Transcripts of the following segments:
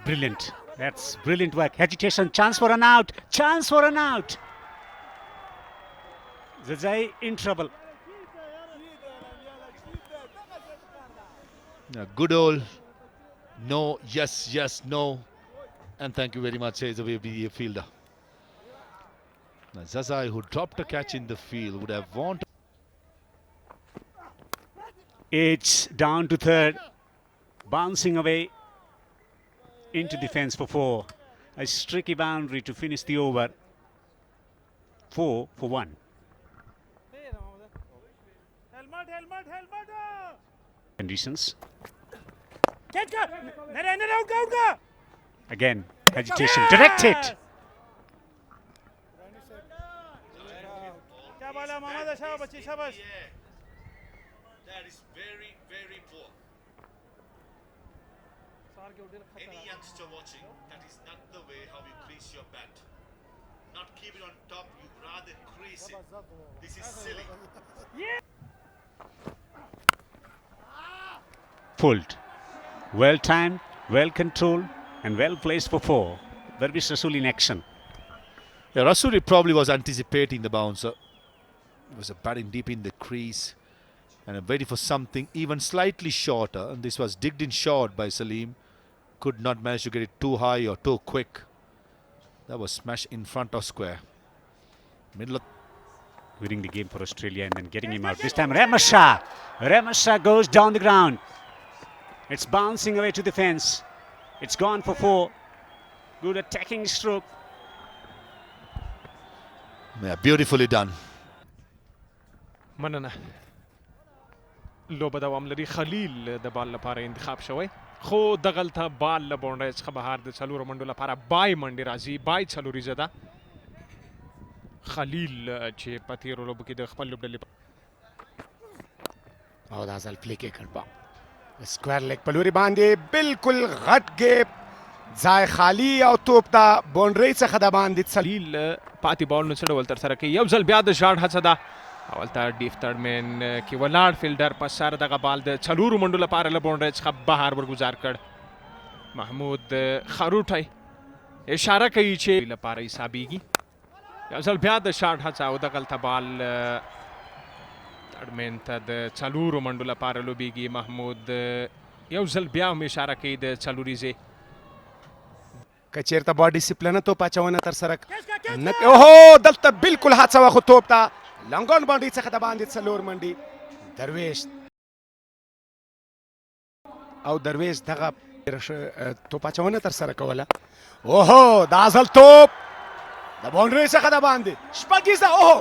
Brilliant. That's brilliant work. Agitation. Chance for an out. Chance for an out. Zazai in trouble. Good old no, yes, yes, no. And thank you very much, says the fielder. Now, Zazai, who dropped a catch in the field, would have wanted. It's down to third. Bouncing away into defence for 4. A streaky boundary to finish the over. 4 for 1. Conditions. Again, agitation. Direct hit. That is very, very poor. Any youngster watching, that is not the way how you crease your bat. Not keep it on top, you rather crease it. This is silly. Pulled. Well timed, well controlled, and well placed for 4. Darvish Rasool in action. Yeah, Rasuri probably was anticipating the bouncer. It was a batting deep in the crease and waiting for something even slightly shorter. And this was digged in short by Salim. Could not manage to get it too high or too quick. That was smashed in front of square. Middle of Winning the game for Australia and then getting him out. This time Ramasha. Ramasha goes down the ground. It's bouncing away to the fence. It's gone for 4. Good attacking stroke. yeah, beautifully done. مننه لوبه دوام لري خلیل د بال لپاره انتخاب شوی خو دغلته بال له بونډري څخه بهر د څلورو منډو لپاره بای منډي راځي بای څلوري زده خلیل چې په تیرو لوبو کې د خپل لوبډلې او دا ځل پلی کې کړ سکوير لیگ په لوري باندې بالکل غټ ګیپ ځای خالی او توپ ته بونډري څخه د باندې خلیل پاتې بال نو څه ډول ترسره کوي یو ځل بیا د شاټ هڅه ده اولته ډیف تړمن کې ولاړ فیلډر په سر دغه بال د څلورو منډو لپاره له بونډري څخه بهر ورګزار کړ محمود خروټی اشاره کوي چې لپاره حسابيږي یو ځل بیا د شاټ هڅه او دغلته بال تړمن ته د څلورو منډو لپاره لوبیږي محمود یو ځل بیا هم اشاره کوي د څلوریزې کچیرته با ډیسپلین ته پچونه تر سره اوهو دلته بالکل هڅه واخو توپ ته لنګون باندې څخه د باندې څلور منډي درویش او درویش دغه توپ پچونه تر سره کوله اوهو دا ځل توپ د باونډري څخه د باندې شپږیزه اوهو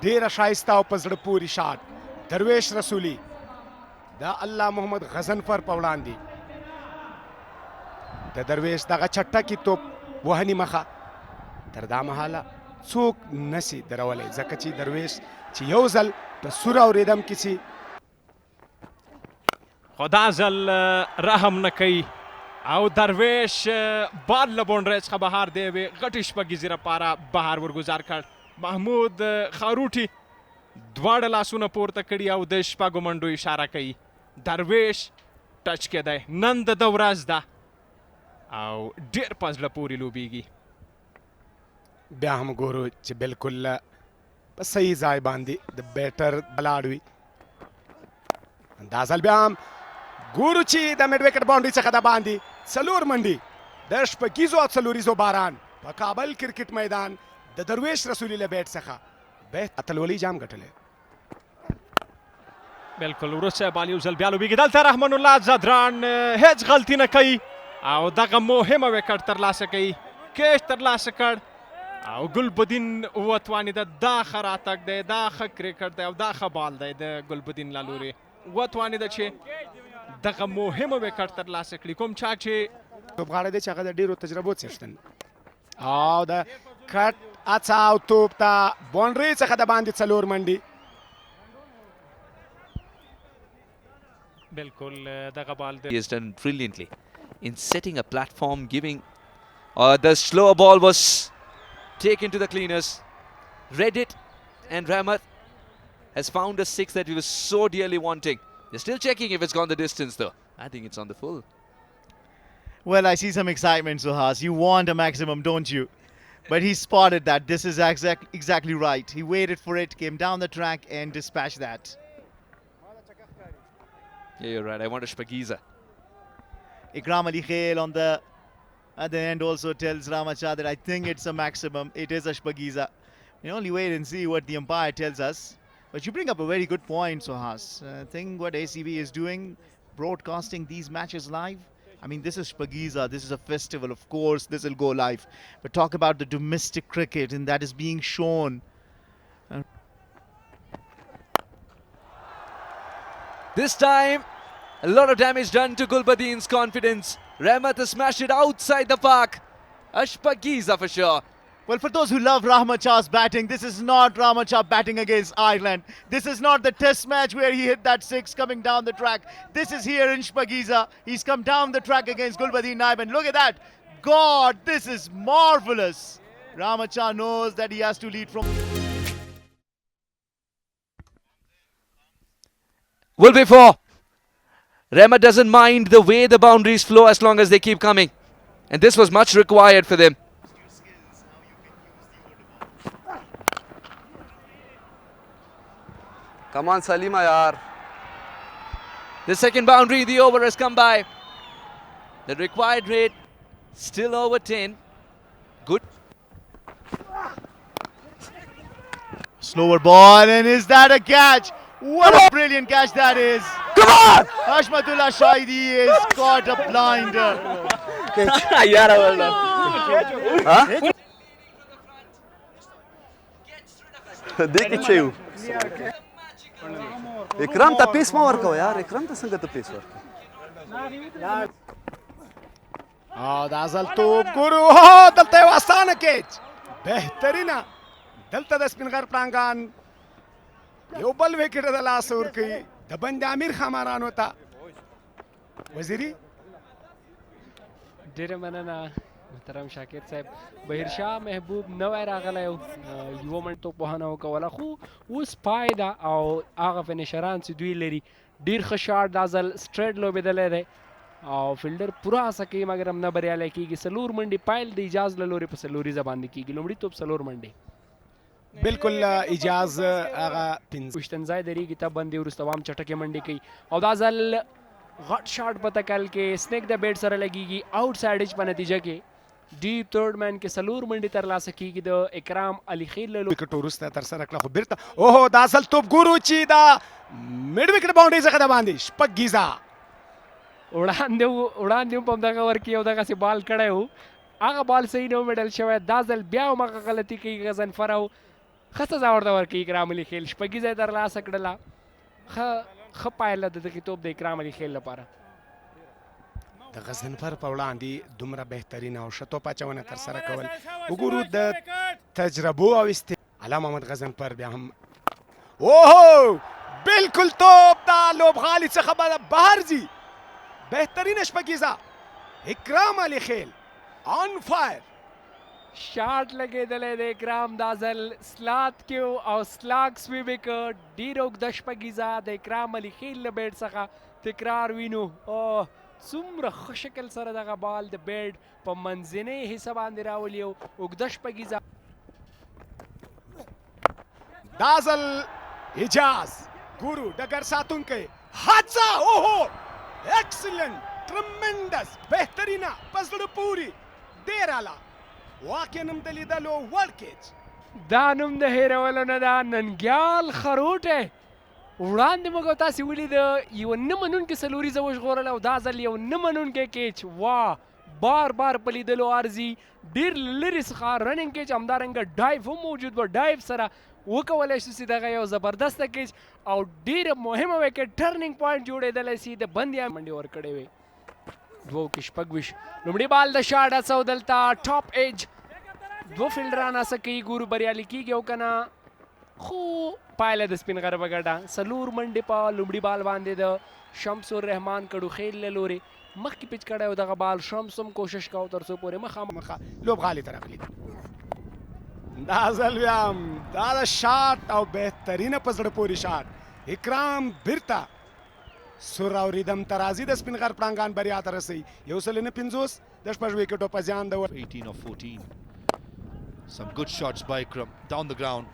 ډیره ښایسته او په زړه پورې شاټ درویش رسولي دا الله محمد غضنفر په وړاندې د درویش دغه چټکي توپ وهني مخه تر دا مهاله څوک نسی درولی ځکه چې درویش چې یو ځل په سور او ریدم کې چې خو دا ځل رحم نه کوي او درویش بال له بونډري څخه بهر دی یوې غټې شپږیزې لپاره بهر ورګزار کړ محمود خاروټي دواړه لاسونه پورته کړي او د شپږو منډو اشاره کوي درویش ټچ کېدی نن د ده ورځ ده او ډېر په زړه پورې لوبیږي بیا هم ګورو چې بالکل په صحیح ځای باندې د بیټر ولاړ وي دا ځل بیا هم ګورو چې د میډ وکټ باونډري څخه د باندې څلور منډي د شپږیزو او څلوریزو باران په کابل کرکټ میدان د درویش رسولي له بیټ څخه اتلولي جام ګټلی بالکل وروسته بال یو ځل بیا لوبیږي دلته رحمان الله زدران هیڅ غلطي نه کوي او دغه مهمه وکټ ترلاسه کوي کیچ ترلاسه کړ او ګلبدین وتوانېده دا ښه راتګ دی دا ښه کرکټ دی او دا ښه بال دی د ګلبدین له لورې وتوانېده چې دغه مهمه وکټ ترلاسه کړي کوم چا چې توپغاړی دی چې هغه د ډېرو تجربو څښتن او د کټ هڅه او توپ ته باونډري څخه د باندې څلور منډي بالکل دغه بال He has done brilliantly in setting a platform, giving the slower ball was taken to the cleaners. Read it, and Rahmat has found a six that he was so dearly wanting. They're still checking if it's gone the distance though. I think it's on the full. Well, I see some excitement, Suhas. You want a maximum, don't you? But he spotted that. This is exactly right. He waited for it, came down the track and dispatched that. Yeah, you're right. I want a Shpagiza. Ikram Ali Khail at the end also tells Ramacha that I think it's a maximum. It is a Shpagiza. We only wait and see what the umpire tells us. But you bring up a very good point, Suhas. I think what ACB is doing, broadcasting these matches live. I mean, this is Shpagiza, this is a festival, of course, this will go live. But talk about the domestic cricket, and that is being shown. This time, a lot of damage done to Gulbadeen's confidence. Rahmat has smashed it outside the park. A Shpagiza for sure. Well, for those who love Rahmat Shah's batting, this is not Rahmat Shah batting against Ireland. This is not the test match where he hit that six coming down the track. This is here in Shpagiza. He's come down the track against Gulbadeen Naib, and look at that. God, this is marvelous. Rahmat Shah knows that he has to lead from... Will be four. Rahmat doesn't mind the way the boundaries flow as long as they keep coming. And this was much required for them. Come on, Salima, yaar. The second boundary in the over has come by. The required rate still over 10. Good. Slower ball, and is that a catch? What a brilliant catch that is. Come on! Hashmatullah Shahidi has caught a blinder. यार बोल हाँ देख इच्छे हूँ इकराम तपीस में work हो यार इकराम तसंग तपीस work دازل توپ ګورو هو دلته یو اسانه کیچ بهترینه دلته د سپین غر پړانګان یو بل وکټ د لاس ورکوي د بند امیر خمارانو ته وزیري ډېره مننه محترم شاکر صاحب بهیر شاه محبوب نوی راغلی یوه منټو پوهنه وکوله خو اوس پای ده او هغه فینیشران چې دوی لري ډېر ښه شاټ دا ځل سټریټ لوبېدلی دی او فیلډر پوره هڅه کوي مګر هم نه بریالی کېږي څلور منډې پایل د اجاز له لورې په څلوریزه باندې کېږي لومړي توپ څلور منډې بالکل اجاز هغه پوښتنځای درېږي ته بندې وروسته وام چټکې منډې کوي او دا ځل غټ شاټ په تکل کې سنیک د بیټ سره لګېږي آؤټ سایډ ایج په نتیجه کې ډیپ تھرډ مین کې څلور منډې ترلاسه کېږي د اکرام علي خیل له وکټ وروسته ترسره کړه خو بیرته اوهو دا اصل توپ ګورو چې دا میډ وکټ باونډري څخه د باندې شپږیزه وړاندې هم په همدغه ور کې یو دغسې بال کړی و هغه بال صحیح نه و میډل شوی دا ځل بیا هم هغه غلطي کوي غضنفر او ښه سزا ورته ورکوي اکرام علي خیل شپږیزه یې ترلاسه کړله ښه پایله د دغې توپ د اکرام علي خیل لپاره د غضنفر په وړاندې دومره بهترینه او ښه توپ اچونه ترسره کول وګورو د تجربو او علي محمد غضنفر بیا هم اوهو بالکل توپ دا لوبغالي څخه بهر ځي بهترینه شپږیزه اکرام علي خیل آن فایر شاټ لګېدلی د اکرام دا ځل سلات کې او سلاګ سویب یې کړ ډېره اوږده شپږیزه د اکرام علي خیل له بیټ څخه تکرار وینو څومره ښه شکل سره دغه بال د بیټ په منځنۍ حصه باندې راولي او اوږده شپږیزه دا ځل اجاز ګورو ډګر ساتونکی حادثه اوهو ایکسلنٹ ټرمنډس بهترینه په زړه پورې ډېر اعلی واقعا هم د لیدلو وړ کیچ دا نوم د هیرولو نه ده ننګیال خروټی وړاندې موږ او تاسې ولید یوه نه منونکې څلوریزه وژغورله او دا ځل یو نه منونکی کیچ وا بار بار په لیدلو ارزي ډېر لرې څخه رننګ کیچ همدارنګه ډایف هم موجود و ډایف سره وکولی شو چې دغه یو زبردسته کیچ او ډېره مهمه وکټ ټرننګ پوینټ جوړېدلی سي د بندیا منډې ورکړې وې دوو کې شپږ لومړي بال د شاټ هڅه و دلته ټاپ ایج دوه فیلډران هڅه کوي ګورو بریالي کېږي او که نه خو پایله د سپین غر په ګټه څلور منډې په لومړي بال باندې د شمس الرحمان کډو خیل له لورې مخکې پیچ کړی و دغه بال شمس هم کوشش کوو تر څو پورې مخامخ لوبغالي ته راغلي دا ځل بیا هم دا د شاټ او بهترینه په زړه پورې شاټ اکرام بیرته Surra o rhythm tarazi د سپین غر پړانګان بریا ته رسي یو سل نه 50 د شپږ وکټو په ځان د 18 or 14. Some good shots by Ikram down the ground.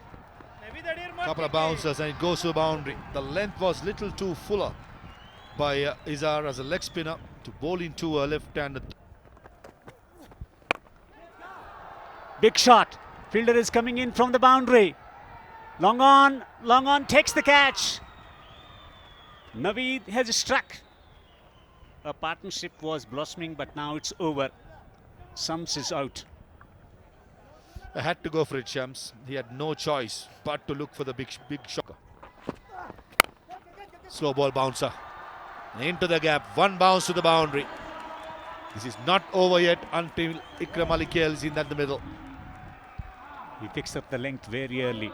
Couple of bouncers and it goes to the boundary. The length was little too fuller by Izar as a leg spinner to bowl into a left-handed. Big shot. Fielder is coming in from the boundary. Long on takes the catch. Naveed has struck. A partnership was blossoming, but now it's over. Sums is out. I had to go for it, Shams. He had no choice but to look for the big shocker. Slow ball bouncer. Into the gap. One bounce to the boundary. This is not over yet until Ikram Ali Khail is in the middle. He picks up the length very early.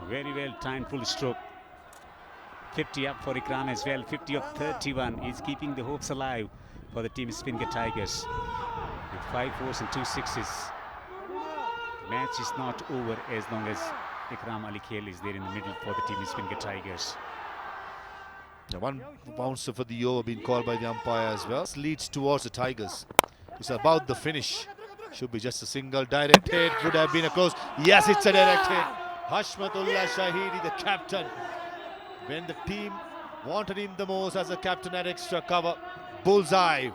Very well timed full stroke. 50 up for Ikram as well. 50 of 31. He's keeping the hopes alive for the team Spingar Tigers. With 5 fours and 2 sixes. The match is not over as long as Ikram Ali Khail is there in the middle for the team Spingar Tigers. Yeah, one bouncer for the over being called by the umpire as well. This leads towards the Tigers. It's about the finish. Should be just a single direct hit. Would have been a close. Yes, it's a direct hit. Hashmatullah Shahidi, the captain. When the team wanted him the most as a captain at extra cover. Bullseye.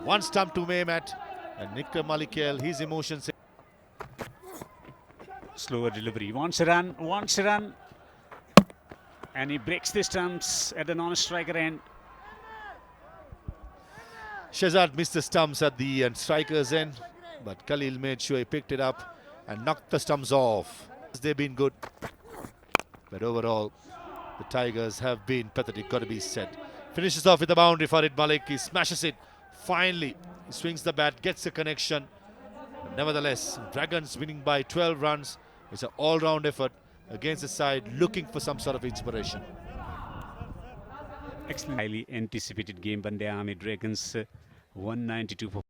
One stump to Mehmet. And Ikram Ali Khail, his emotions. Slower delivery. Wants a run. And he breaks the stumps at the non-striker end. Shazad missed the stumps at the striker's end. But Khalil made sure he picked it up and knocked the stumps off. They've been good. But overall, the Tigers have been pathetic, got to be said. Finishes off with the boundary for Farid Malik. He smashes it. Finally, he swings the bat, gets the connection. But nevertheless, Dragons winning by 12 runs. It's an all-round effort against the side looking for some sort of inspiration. Excellent. Highly anticipated game. Bande Army Dragons 192 for